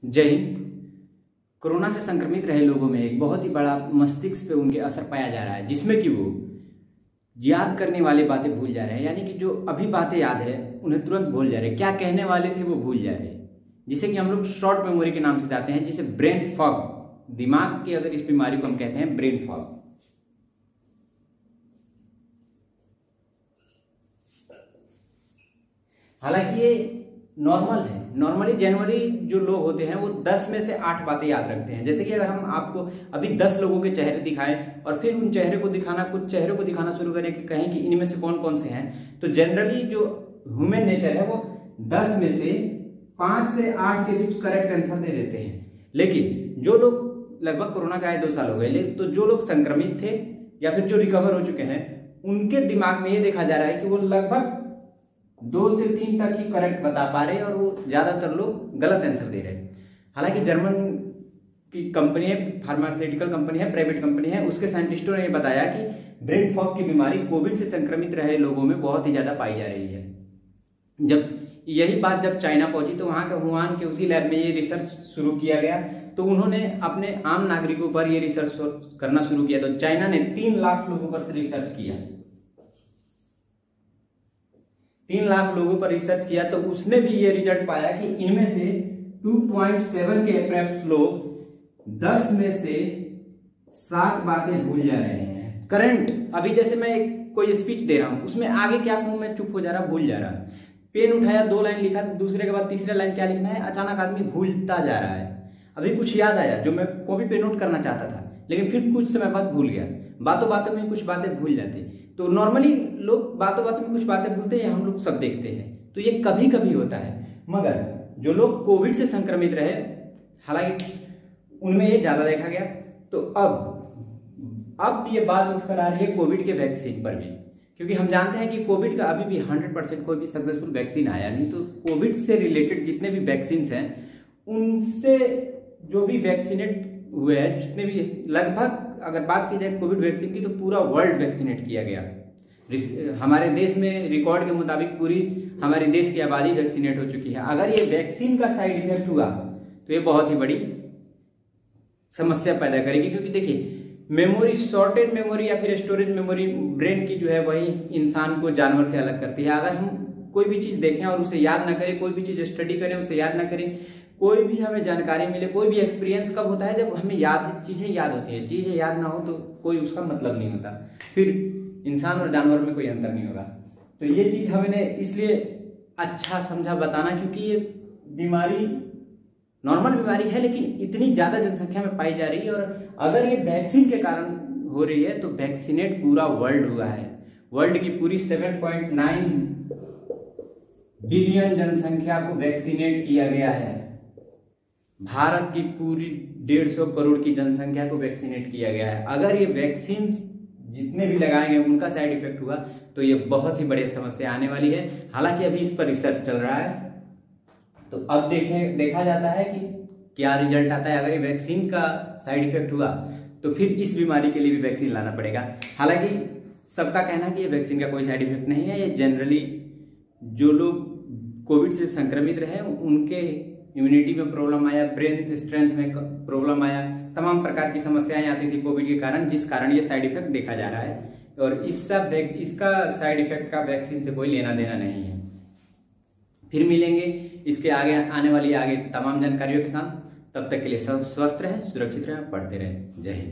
जय हिंद। कोरोना से संक्रमित रहे लोगों में एक बहुत ही बड़ा मस्तिष्क पे उनके असर पाया जा रहा है, जिसमें कि वो याद करने वाली बातें भूल जा रहे हैं। यानी कि जो अभी बातें याद है उन्हें तुरंत भूल जा रहे हैं, क्या कहने वाले थे वो भूल जा रहे हैं, जिसे कि हम लोग शॉर्ट मेमोरी के नाम से जानते हैं, जिसे ब्रेन फॉग, दिमाग की अगर इस बीमारी को हम कहते हैं ब्रेन फॉग। हालांकि ये नॉर्मल है। नॉर्मली जनरली जो लोग होते हैं वो 10 में से 8 बातें याद रखते हैं। जैसे कि अगर हम आपको अभी 10 लोगों के चेहरे दिखाएं और फिर उन चेहरे को दिखाना, कुछ चेहरों को दिखाना शुरू करें कि कहें कि इनमें से कौन कौन से हैं, तो जनरली जो ह्यूमन नेचर है वो 10 में से 5 से 8 के बीच करेक्ट आंसर दे देते हैं। लेकिन जो लोग लगभग कोरोना का 2 साल हो गए, तो जो लोग संक्रमित थे या फिर जो रिकवर हो चुके हैं, उनके दिमाग में ये देखा जा रहा है कि वो लगभग 2 से 3 तक ही करेक्ट बता पा रहे हैं और वो ज्यादातर लोग गलत आंसर दे रहे हैं। हालांकि जर्मन की कंपनी है, फार्मास्यूटिकल कंपनी है, प्राइवेट कंपनी है, उसके साइंटिस्टों ने बताया कि ब्रेन फॉग की बीमारी कोविड से संक्रमित रहे लोगों में बहुत ही ज्यादा पाई जा रही है। जब यही बात जब चाइना पहुंची तो वहां के वुहान के उसी लैब में ये रिसर्च शुरू किया गया, तो उन्होंने अपने आम नागरिकों पर ये रिसर्च करना शुरू किया। तो चाइना ने 3 लाख लोगों पर रिसर्च किया, 3 लाख लोगों पर रिसर्च किया, तो उसने भी ये रिजल्ट पाया कि इनमें से 2.7 के अप्रैक्स लोग 10 में से 7 बातें भूल जा रहे हैं। करंट अभी जैसे मैं कोई स्पीच दे रहा हूं, उसमें आगे क्या कहूं मैं चुप हो जा रहा, भूल जा रहा। पेन उठाया, 2 लाइन लिखा, दूसरे के बाद तीसरा लाइन क्या लिखना है, अचानक आदमी भूलता जा रहा है। अभी कुछ याद आया जो मैं कॉपी पे नोट करना चाहता था, लेकिन फिर कुछ समय बाद भूल गया। बातों बातों में कुछ बातें भूल जाते। तो नॉर्मली लोग बातों बातों में कुछ बातें भूलते हैं, हम लोग सब देखते हैं, तो ये कभी कभी होता है। मगर जो लोग कोविड से संक्रमित रहे, हालांकि उनमें ये ज्यादा देखा गया। तो अब ये बात उठकर आ रही है कोविड के वैक्सीन पर भी, क्योंकि हम जानते हैं कि कोविड का अभी भी 100% कोई भी सक्सेसफुल वैक्सीन आया नहीं। तो कोविड से रिलेटेड जितने भी वैक्सीन हैं, उनसे जो भी वैक्सीनेट हुए हैं, जितने भी लगभग अगर बात की जाए कोविड वैक्सीन की, तो पूरा वर्ल्ड वैक्सीनेट किया गया। हमारे देश में रिकॉर्ड के मुताबिक पूरी हमारे देश की आबादी वैक्सीनेट हो चुकी है। अगर ये वैक्सीन का साइड इफेक्ट हुआ तो ये बहुत ही बड़ी समस्या पैदा करेगी, क्योंकि देखिए मेमोरी, शॉर्टेज मेमोरी या फिर स्टोरेज मेमोरी ब्रेन की जो है वही इंसान को जानवर से अलग करती है। अगर हम कोई भी चीज देखें और उसे याद ना करें, कोई भी चीज स्टडी करें उसे याद ना करें, कोई भी हमें जानकारी मिले, कोई भी एक्सपीरियंस कब होता है, जब हमें चीजें याद होती है। चीजें याद ना हो तो कोई उसका मतलब नहीं होता, फिर इंसान और जानवर में कोई अंतर नहीं होगा। तो ये चीज हमें इसलिए अच्छा समझा बताना, क्योंकि ये बीमारी नॉर्मल बीमारी है, लेकिन इतनी ज्यादा जनसंख्या में पाई जा रही है। और अगर ये वैक्सीन के कारण हो रही है तो वैक्सीनेट पूरा वर्ल्ड हुआ है। वर्ल्ड की पूरी 7.9 बिलियन जनसंख्या को वैक्सीनेट किया गया है। भारत की पूरी 150 करोड़ की जनसंख्या को वैक्सीनेट किया गया है। अगर ये वैक्सीन जितने भी लगाएंगे उनका साइड इफेक्ट हुआ तो ये बहुत ही बड़ी समस्या आने वाली है। हालांकि अभी इस पर रिसर्च चल रहा है, तो अब देखा जाता है कि क्या रिजल्ट आता है। अगर ये वैक्सीन का साइड इफेक्ट हुआ तो फिर इस बीमारी के लिए भी वैक्सीन लाना पड़ेगा। हालांकि सबका कहना है कि ये वैक्सीन का कोई साइड इफेक्ट नहीं है। ये जनरली जो लोग कोविड से संक्रमित रहे उनके इम्यूनिटी में प्रॉब्लम आया, ब्रेन स्ट्रेंथ में प्रॉब्लम आया, तमाम प्रकार की समस्याएं आती थी कोविड के कारण, जिस कारण ये साइड इफेक्ट देखा जा रहा है। और इसका साइड इफेक्ट का वैक्सीन से कोई लेना देना नहीं है। फिर मिलेंगे इसके आगे आने वाली तमाम जानकारियों के साथ। तब तक के लिए सब स्वस्थ रहें, सुरक्षित रहें, पढ़ते रहें। जय हिंद।